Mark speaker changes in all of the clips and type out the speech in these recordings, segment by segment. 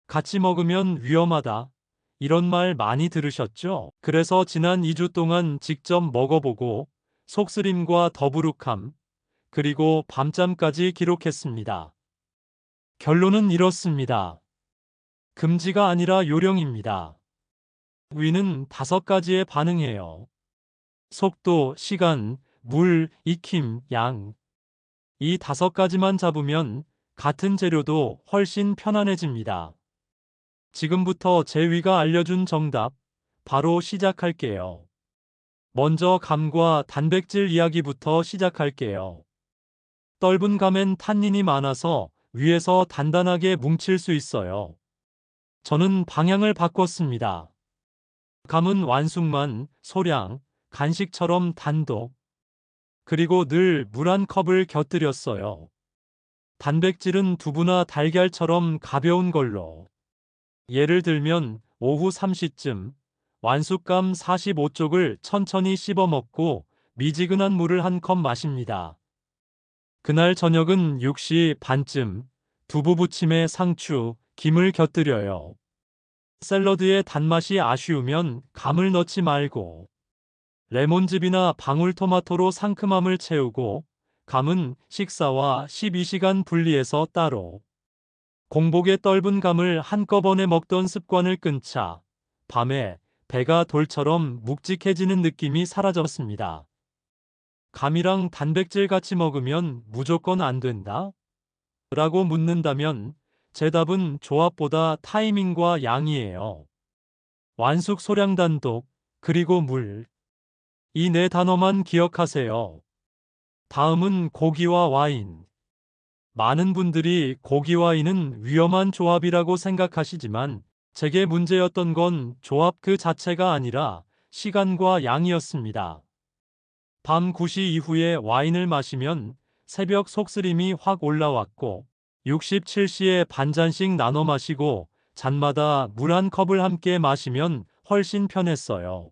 Speaker 1: 같이 먹으면 위험하다. 이런 말 많이 들으셨죠? 그래서 지난 2주 동안 직접 먹어보고 속쓰림과 더부룩함, 그리고 밤잠까지 기록했습니다. 결론은 이렇습니다. 금지가 아니라 요령입니다. 위는 5가지에 반응해요. 속도, 시간, 물, 익힘, 양. 이 5가지만 잡으면 같은 재료도 훨씬 편안해집니다. 지금부터 제 위가 알려준 정답, 바로 시작할게요. 먼저 감과 단백질 이야기부터 시작할게요. 떫은 감엔 탄닌이 많아서 위에서 단단하게 뭉칠 수 있어요. 저는 방향을 바꿨습니다. 감은 완숙만, 소량, 간식처럼 단독. 그리고 늘 물 한 컵을 곁들였어요. 단백질은 두부나 달걀처럼 가벼운 걸로. 예를 들면 오후 3시쯤 완숙감 45쪽을 천천히 씹어 먹고 미지근한 물을 한 컵 마십니다. 그날 저녁은 6시 반쯤 두부 부침에 상추, 김을 곁들여요. 샐러드에 단맛이 아쉬우면 감을 넣지 말고 레몬즙이나 방울토마토로 상큼함을 채우고 감은 식사와 12시간 분리해서 따로. 공복에 떫은 감을 한꺼번에 먹던 습관을 끊자 밤에 배가 돌처럼 묵직해지는 느낌이 사라졌습니다. 감이랑 단백질 같이 먹으면 무조건 안 된다? 라고 묻는다면 제 답은 조합보다 타이밍과 양이에요. 완숙 소량 단독, 그리고 물. 이 네 단어만 기억하세요. 다음은 고기와 와인. 많은 분들이 고기 와인은 위험한 조합이라고 생각하시지만 제게 문제였던 건 조합 그 자체가 아니라 시간과 양이었습니다. 밤 9시 이후에 와인을 마시면 새벽 속쓰림이 확 올라왔고 67시에 반잔씩 나눠 마시고 잔마다 물 한 컵을 함께 마시면 훨씬 편했어요.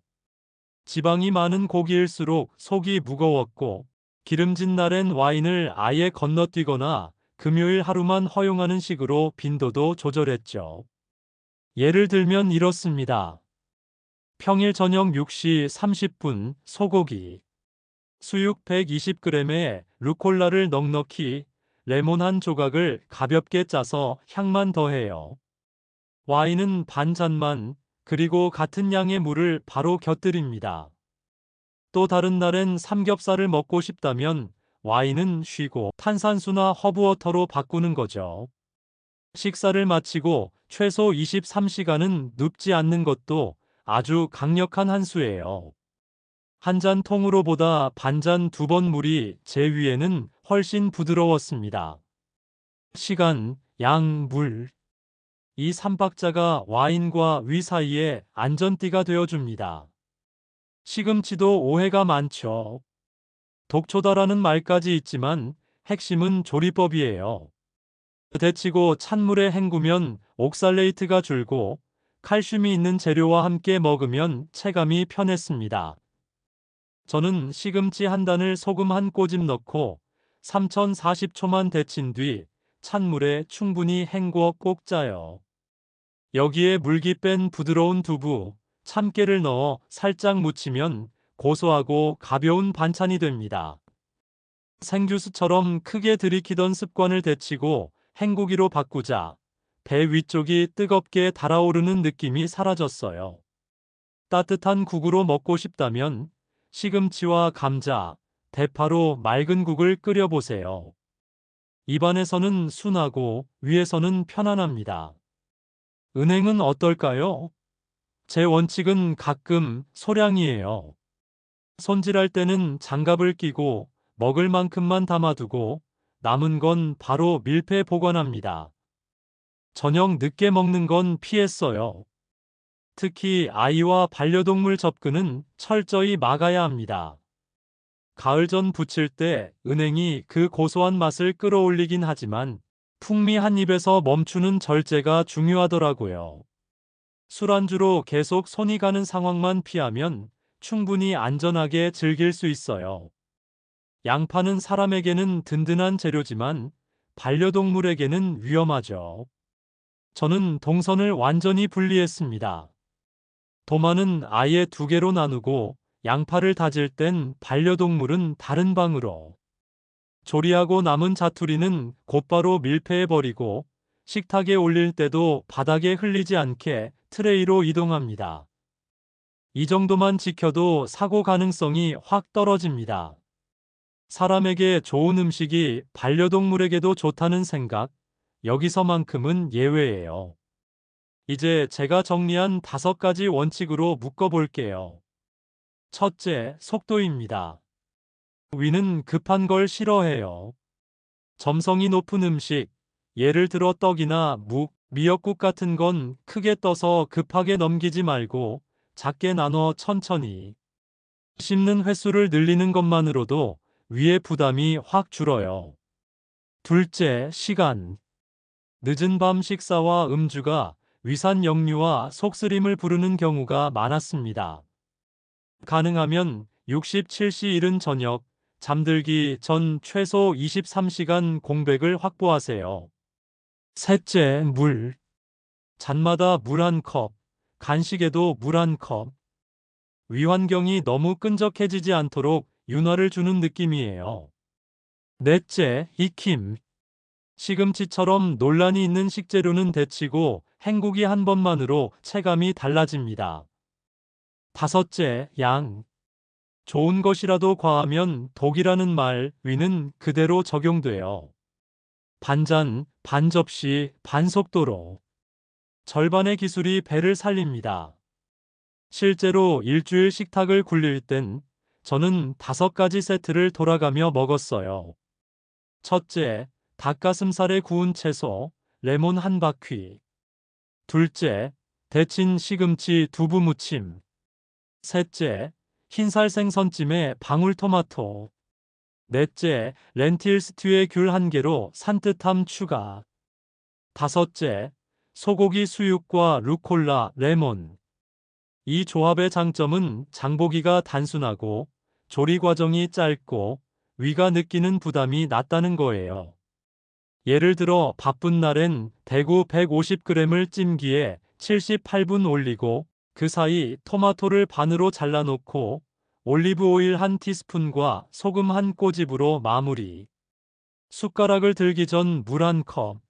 Speaker 1: 지방이 많은 고기일수록 속이 무거웠고 기름진 날엔 와인을 아예 건너뛰거나 금요일 하루만 허용하는 식으로 빈도도 조절했죠. 예를 들면 이렇습니다. 평일 저녁 6시 30분 소고기. 수육 120g에 루꼴라를 넉넉히, 레몬 한 조각을 가볍게 짜서 향만 더해요. 와인은 반 잔만, 그리고 같은 양의 물을 바로 곁들입니다. 또 다른 날엔 삼겹살을 먹고 싶다면 와인은 쉬고 탄산수나 허브워터로 바꾸는 거죠. 식사를 마치고 최소 23시간은 눕지 않는 것도 아주 강력한 한 수예요. 한 잔 통으로보다 반잔 2번 물이 제 위에는 훨씬 부드러웠습니다. 시간, 양, 물. 이 삼박자가 와인과 위 사이에 안전띠가 되어줍니다. 시금치도 오해가 많죠. 독초다라는 말까지 있지만 핵심은 조리법이에요. 데치고 찬물에 헹구면 옥살레이트가 줄고 칼슘이 있는 재료와 함께 먹으면 체감이 편했습니다. 저는 시금치 한 단을 소금 한 꼬집 넣고 3040초만 데친 뒤 찬물에 충분히 헹구어 꼭 짜요. 여기에 물기 뺀 부드러운 두부, 참깨를 넣어 살짝 무치면 고소하고 가벼운 반찬이 됩니다. 생주스처럼 크게 들이키던 습관을 되치고 헹구기로 바꾸자 배 위쪽이 뜨겁게 달아오르는 느낌이 사라졌어요. 따뜻한 국으로 먹고 싶다면 시금치와 감자, 대파로 맑은 국을 끓여보세요. 입안에서는 순하고 위에서는 편안합니다. 은행은 어떨까요? 제 원칙은 가끔 소량이에요. 손질할 때는 장갑을 끼고 먹을 만큼만 담아두고 남은 건 바로 밀폐 보관합니다. 저녁 늦게 먹는 건 피했어요. 특히 아이와 반려동물 접근은 철저히 막아야 합니다. 가을 전 부칠 때 은행이 그 고소한 맛을 끌어올리긴 하지만 풍미 한 입에서 멈추는 절제가 중요하더라고요. 술안주로 계속 손이 가는 상황만 피하면 충분히 안전하게 즐길 수 있어요. 양파는 사람에게는 든든한 재료지만 반려동물에게는 위험하죠. 저는 동선을 완전히 분리했습니다. 도마는 아예 두 개로 나누고 양파를 다질 땐 반려동물은 다른 방으로, 조리하고 남은 자투리는 곧바로 밀폐해버리고 식탁에 올릴 때도 바닥에 흘리지 않게 트레이로 이동합니다. 이 정도만 지켜도 사고 가능성이 확 떨어집니다. 사람에게 좋은 음식이 반려동물에게도 좋다는 생각, 여기서만큼은 예외예요. 이제 제가 정리한 5가지 원칙으로 묶어볼게요. 첫째, 속도입니다. 위는 급한 걸 싫어해요. 점성이 높은 음식, 예를 들어 떡이나 묵, 미역국 같은 건 크게 떠서 급하게 넘기지 말고 작게 나눠 천천히. 씹는 횟수를 늘리는 것만으로도 위의 부담이 확 줄어요. 둘째, 시간. 늦은 밤 식사와 음주가 위산 역류와 속쓰림을 부르는 경우가 많았습니다. 가능하면 67시 이른 저녁, 잠들기 전 최소 23시간 공백을 확보하세요. 셋째, 물. 잔마다 물 한 컵, 간식에도 물 한 컵. 위 환경이 너무 끈적해지지 않도록 윤활을 주는 느낌이에요. 넷째, 익힘. 시금치처럼 논란이 있는 식재료는 데치고 헹구기 한 번만으로 체감이 달라집니다. 다섯째, 양. 좋은 것이라도 과하면 독이라는 말, 위는 그대로 적용돼요. 반잔, 반접시, 반속도로. 절반의 기술이 배를 살립니다. 실제로 일주일 식탁을 굴릴 땐 저는 5가지 세트를 돌아가며 먹었어요. 첫째, 닭가슴살에 구운 채소, 레몬 한 바퀴. 둘째, 데친 시금치 두부 무침. 셋째, 흰살 생선찜에 방울토마토. 넷째, 렌틸 스튜에 귤 한 개로 산뜻함 추가. 다섯째, 소고기 수육과 루콜라, 레몬. 이 조합의 장점은 장보기가 단순하고 조리 과정이 짧고 위가 느끼는 부담이 낮다는 거예요. 예를 들어 바쁜 날엔 대구 150g을 찜기에 78분 올리고 그 사이 토마토를 반으로 잘라놓고 올리브 오일 한 티스푼과 소금 한 꼬집으로 마무리. 숟가락을 들기 전 물 한 컵.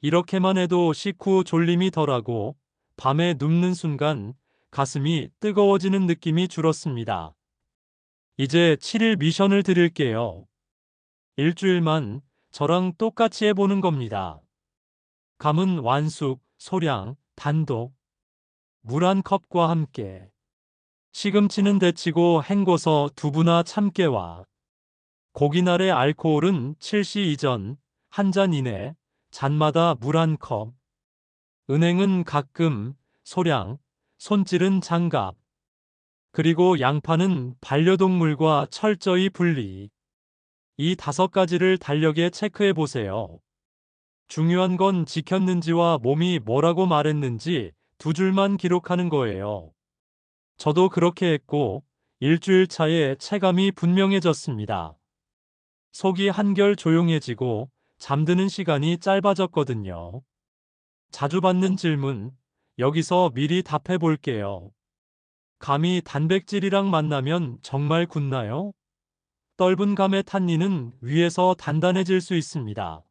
Speaker 1: 이렇게만 해도 식후 졸림이 덜하고 밤에 눕는 순간 가슴이 뜨거워지는 느낌이 줄었습니다. 이제 7일 미션을 드릴게요. 일주일만 저랑 똑같이 해보는 겁니다. 감은 완숙, 소량, 단독. 물 한 컵과 함께. 시금치는 데치고 헹궈서 두부나 참깨와. 고기날의 알코올은 7시 이전, 한 잔 이내, 잔마다 물 한 컵. 은행은 가끔, 소량, 손질은 장갑. 그리고 양파는 반려동물과 철저히 분리. 이 5가지를 달력에 체크해 보세요. 중요한 건 지켰는지와 몸이 뭐라고 말했는지 2줄만 기록하는 거예요. 저도 그렇게 했고 일주일 차에 체감이 분명해졌습니다. 속이 한결 조용해지고 잠드는 시간이 짧아졌거든요. 자주 받는 질문, 여기서 미리 답해 볼게요. 감이 단백질이랑 만나면 정말 굳나요? 떫은 감의 탄닌은 위에서 단단해질 수 있습니다.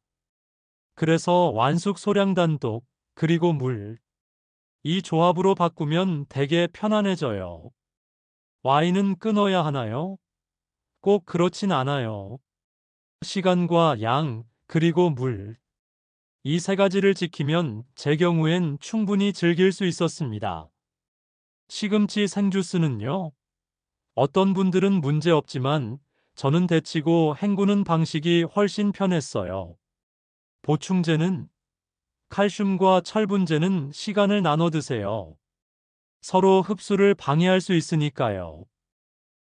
Speaker 1: 그래서 완숙 소량 단독, 그리고 물. 이 조합으로 바꾸면 되게 편안해져요. 와인은 끊어야 하나요? 꼭 그렇진 않아요. 시간과 양, 그리고 물. 이 3가지를 지키면 제 경우엔 충분히 즐길 수 있었습니다. 시금치 생주스는요? 어떤 분들은 문제 없지만 저는 데치고 헹구는 방식이 훨씬 편했어요. 보충제는 칼슘과 철분제는 시간을 나눠 드세요. 서로 흡수를 방해할 수 있으니까요.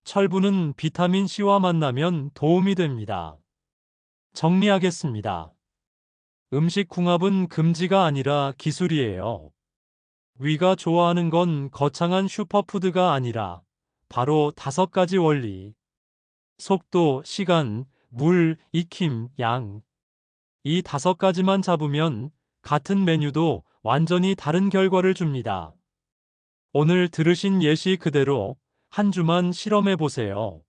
Speaker 1: 철분은 비타민 C와 만나면 도움이 됩니다. 정리하겠습니다. 음식 궁합은 금지가 아니라 기술이에요. 위가 좋아하는 건 거창한 슈퍼푸드가 아니라 바로 5가지 원리. 속도, 시간, 물, 익힘, 양. 이 5가지만 잡으면 같은 메뉴도 완전히 다른 결과를 줍니다. 오늘 들으신 예시 그대로 한 주만 실험해 보세요.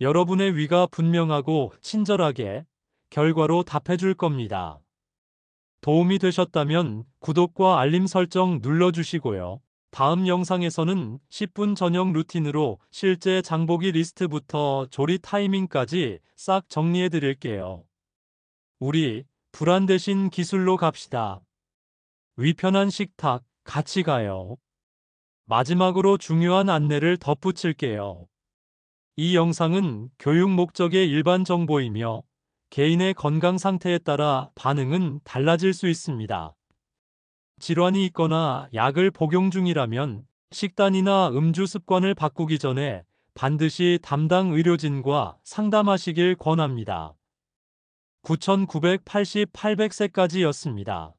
Speaker 1: 여러분의 위가 분명하고 친절하게 결과로 답해 줄 겁니다. 도움이 되셨다면 구독과 알림 설정 눌러주시고요. 다음 영상에서는 10분 저녁 루틴으로 실제 장보기 리스트부터 조리 타이밍까지 싹 정리해 드릴게요. 우리 불안 대신 기술로 갑시다. 위편한 식탁 같이 가요. 마지막으로 중요한 안내를 덧붙일게요. 이 영상은 교육 목적의 일반 정보이며 개인의 건강 상태에 따라 반응은 달라질 수 있습니다. 질환이 있거나 약을 복용 중이라면 식단이나 음주 습관을 바꾸기 전에 반드시 담당 의료진과 상담하시길 권합니다. 9988세까지였습니다.